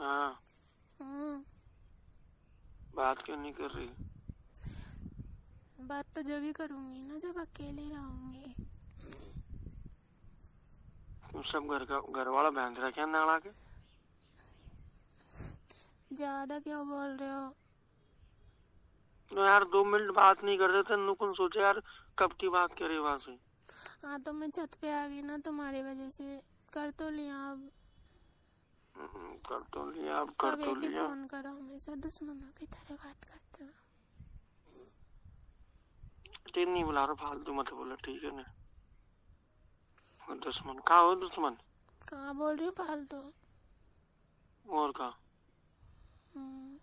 हाँ, हम्म। बात क्यों नहीं कर रही? बात तो जब ही करूंगी ना जब अकेले रहूंगी। तुम सब घर वाला बांध रहा क्या नाड़ा के? ज्यादा क्यों बोल रहे हो? तो यार 2 मिनट बात नहीं करते थे, नुकुन सोचे यार कब की बात करे वहां से। हाँ तो मैं छत पे आ गई ना तुम्हारी वजह से। कर तो लिया अब। कर तो लिया, अब कर कभी तो भी लिया। फोन करो हमेशा दुश्मनों की तरह बात करते हो। तेरे नहीं बुला रहा, फालतू मत बोला, ठीक है ना? दुश्मन कहाँ हो दुश्मन? कहाँ बोल रही हो फालतू? और कहा?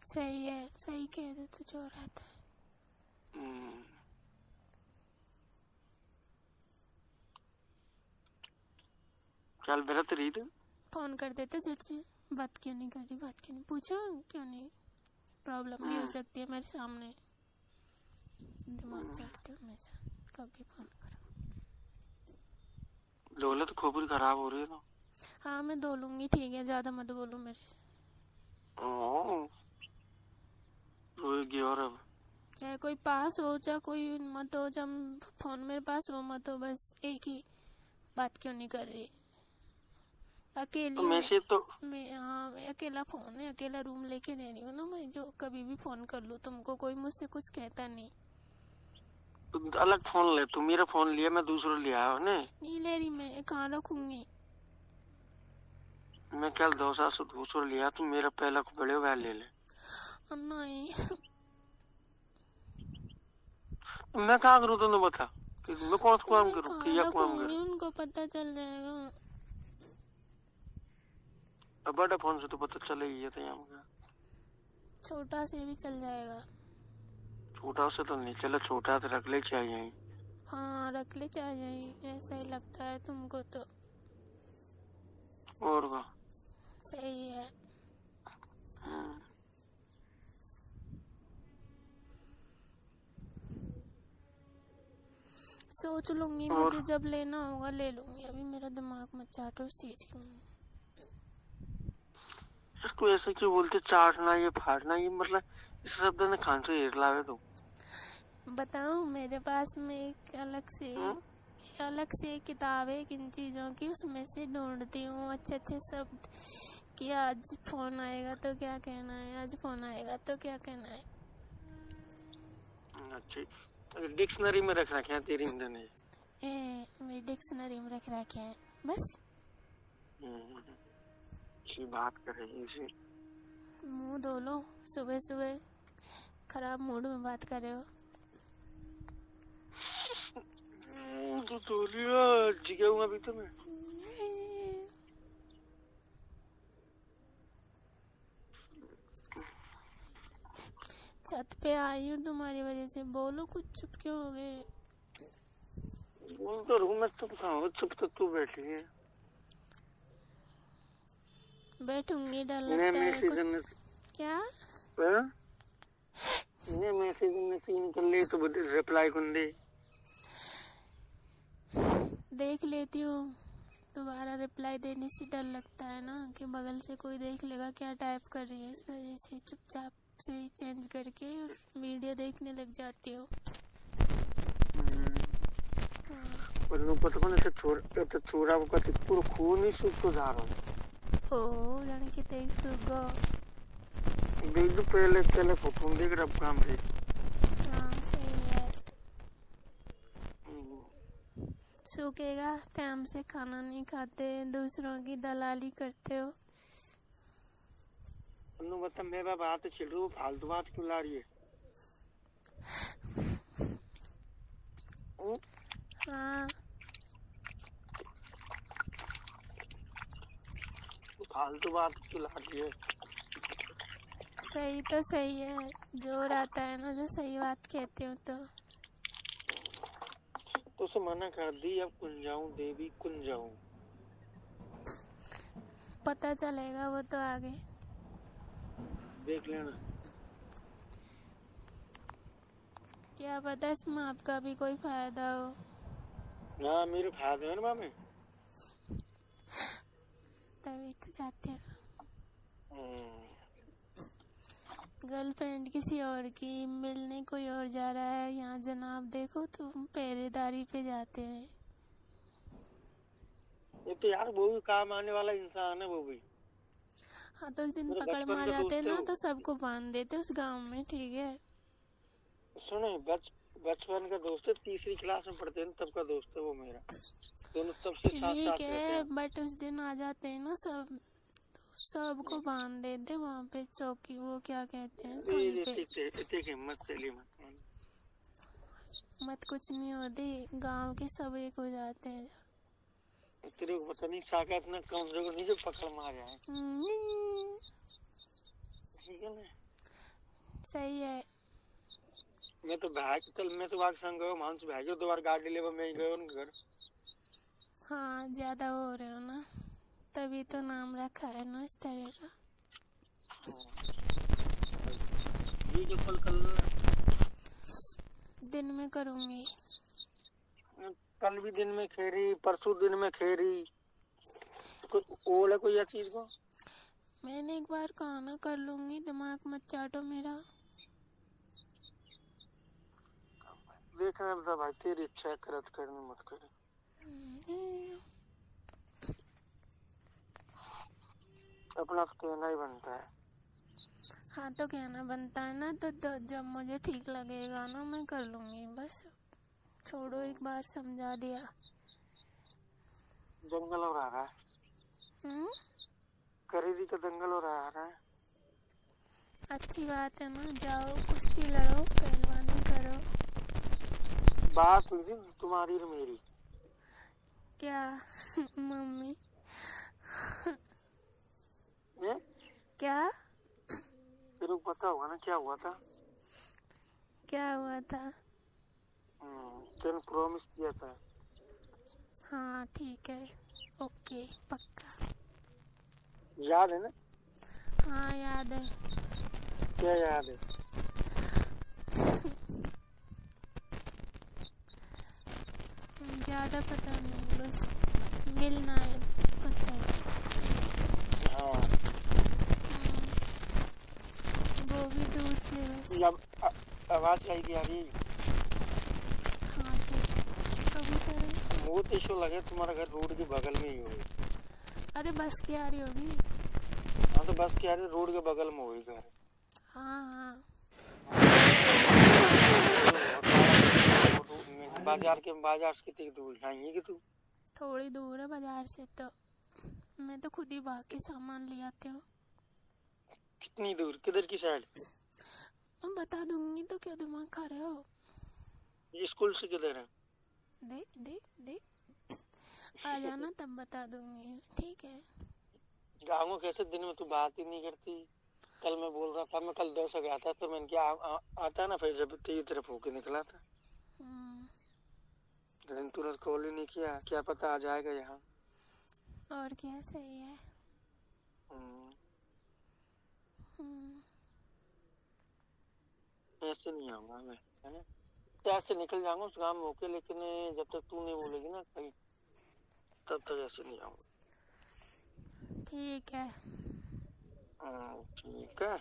सही है, सही कह दो तो जो रहता है। चल मेरा तो रीत। फोन कर देते झट से। बात क्यों नहीं कर रही, बात क्यों नहीं पूछो, क्यों नहीं? प्रॉब्लम भी हो सकती है मेरे सामने। दिमाग चाटते हो हमेशा, कभी फोन करो। दौलत खोपड़ी खराब हो रही है ना। हाँ मैं धो लूंगी, ठीक है, ज्यादा मत बोलो मेरे से। रोएगी और अब? चाहे कोई पास हो चाहे कोई मत हो, जब फोन मेरे पास हो मत हो, बस एक ही। बात क्यों नहीं कर रही? अकेली तो हूँ मैसेज तो मैं। हाँ मैं अकेला फोन है, अकेला रूम लेके रह रही हूँ ना मैं, जो कभी भी फोन कर लूँ तुमको, कोई मुझसे कुछ कहता नहीं। तू अलग फोन ले, तू मेरा फोन लिया, मैं दूसरा लिया है ने। नहीं ले रही, मैं कहाँ रखूंगी। मैं कल 2 साल से दूसरा लिया, तू मेरा पहला को बड़े वह ले ले। नहीं। मैं क्या करूँ तुमने बता कि मैं कौन सा काम मैं करूँ कि कहाँ यह काम रखूंगी, करूँ? उनको पता चल जाएगा। अब बड़ा फोन से तो पता चले ही है, तो यहाँ छोटा से भी चल जाएगा। छोटा से तो नहीं चला, छोटा तो रख ले चाहिए। हाँ रख ले चाहिए, ऐसा ही लगता है तुमको तो। और का? सही है। सोच लूंगी, और मुझे जब लेना होगा ले लूंगी, अभी मेरा दिमाग मत चाटो उस चीज की। इसको ऐसे क्यों बोलते, चाटना ये फाड़ना, ये मतलब इस शब्द ने खान से हेर लावे तो। बताऊं, मेरे पास में एक अलग से किताब है किन चीज़ों की, उसमें से ढूंढती हूँ अच्छे अच्छे शब्द कि आज फोन आएगा तो क्या कहना है, आज फोन आएगा तो क्या कहना है। अच्छी डिक्शनरी में रख रखे हैं तेरी इंजन ने। मेरी डिक्शनरी में रख रखे हैं बस। अच्छी बात कर रही है। मुंह धो लो, सुबह सुबह खराब मूड में बात कर रहे हो। तो धो लिया, जिगे हूँ अभी तो मैं। छत पे आई हूँ तुम्हारी वजह से, बोलो कुछ, चुप क्यों हो गए? बोल तो रहूँ मैं, चुप कहाँ हो, चुप तो तू बैठी है। बैठूंगी, डर नए लगता है मैसेज कुछ। क्या? नए मैसेज ने सीन कर ले तो रिप्लाई कौन दे? देख लेती हूँ, दोबारा रिप्लाई देने से डर लगता है ना कि बगल से कोई देख लेगा क्या टाइप कर रही है, इस वजह से चुपचाप से चेंज करके और वीडियो देखने लग जाती हूँ। पता कौन ऐसे छोरा वो कहते पूरा खून ही सूख तो जा रहा ओ जाने कि तेज सुगो। देख तो पहले फोटो देख रहा काम थे। हाँ सही है। सूखेगा, टाइम से खाना नहीं खाते, दूसरों की दलाली करते हो। बता, मेरा बात छिड़ रही, फालतू बात क्यों ला रही है? हाँ फालतू बात क्यों ला रही है? सही तो सही है, जोर आता है ना जो सही बात कहती हूँ तो। उसे मना कर दी, अब कुन जाऊं देवी कुन जाऊं। पता चलेगा वो तो आगे। देख लेना। क्या पता इसमें आपका भी कोई फायदा हो। हाँ मेरे फायदे है ना मामे। तभी तो जाते हो। गर्लफ्रेंड किसी और की, मिलने कोई और जा रहा है। यहाँ जनाब देखो तुम पहरेदारी पे जाते हैं। ये तो यार वो भी काम आने वाला इंसान है वो भी। हाँ तो उस दिन मेरे पकड़ में बचपन आ का जाते दोस्त है ना वो। तो सबको बांध देते उस गांव में, ठीक है। सुने बचपन का दोस्त है, तीसरी क्लास में पढ़ते हैं तब का दोस्त है वो मेरा। दोनों तब से साथ ठीक साथ रहते है, हैं। बट उस दिन आ जाते हैं ना सबको बांध देते वहां पे चौकी, वो क्या कहते हैं वहीं पे। इतने हिम्मत चली मत। मत कुछ नहीं होती, गांव के सब एक हो जाते हैं। तेरे को पता नहीं साका इतना कमजोर नहीं जो पकड़ मार जाए। ठीक है ना। सही है। मैं तो भाग संग गयो मांस भाग्यो 2 बार गाड़ी ले मैं ही गयो न घर। हाँ ज्यादा हो रहे हो ना, तभी तो नाम रखा है ना इस तरह का। वीडियो कॉल कल दिन में करूंगी। कल भी दिन में खेरी, परसों दिन में खेरी। कोई या चीज को मैंने एक बार कहा ना कर लूंगी, दिमाग मत चाटो मेरा। देखना था भाई, तेरी इच्छा करत करनी मत करे। अपना तो कहना ही बनता है। हाँ तो कहना बनता है ना, तो जब मुझे ठीक लगेगा ना मैं कर लूंगी बस। छोड़ो, एक बार समझा दिया। जंगल और आ रहा है। करेरी का दंगल और आ रहा है। अच्छी बात है ना, जाओ कुश्ती लड़ो, पहलवानी करो। बात हुई थी तुम्हारी और मेरी। क्या मम्मी? क्या? तेरे को पता होगा ना क्या हुआ था? क्या हुआ था? तेने प्रॉमिस किया था। हाँ ठीक है, ओके पक्का। याद है ना? हाँ याद है। क्या याद है? ज्यादा पता नहीं, बस मिलना है पता है। हाँ। वो भी दूर से बस। आवाज आई थी आ रही। हाँ से कबूतर। वो तो इशू लगे तुम्हारा घर रोड के बगल में ही हो। अरे बस की आ रही होगी। हाँ तो बस क्या है, रोड के बगल में होगी घर। हाँ हाँ। बाजार से कितनी दूर जाएंगे कि तू? थोड़ी दूर है बाजार से, तो मैं तो खुद ही भाग के सामान ले आती हूँ। कितनी दूर, किधर की साइड? मैं बता दूंगी तो क्या दिमाग खा रहे हो? स्कूल से किधर है? देख देख देख, आ जाना तब बता दूंगी, ठीक है। गाँव कैसे दिन में तू बात ही नहीं करती। कल मैं बोल रहा था, मैं कल 10 गया था तो मैंने क्या आता है ना, फिर जब तेरी तरफ होके निकला था। लेकिन तूने कॉल ही नहीं किया, क्या पता आ जाएगा यहाँ। और क्या, सही है। ऐसे नहीं आऊंगा मैं, है ना? तो ऐसे निकल जाऊंगा उस गाँव में होके, लेकिन जब तक तू नहीं बोलेगी ना कहीं, तब तक ऐसे नहीं आऊंगा। ठीक है। ठीक है।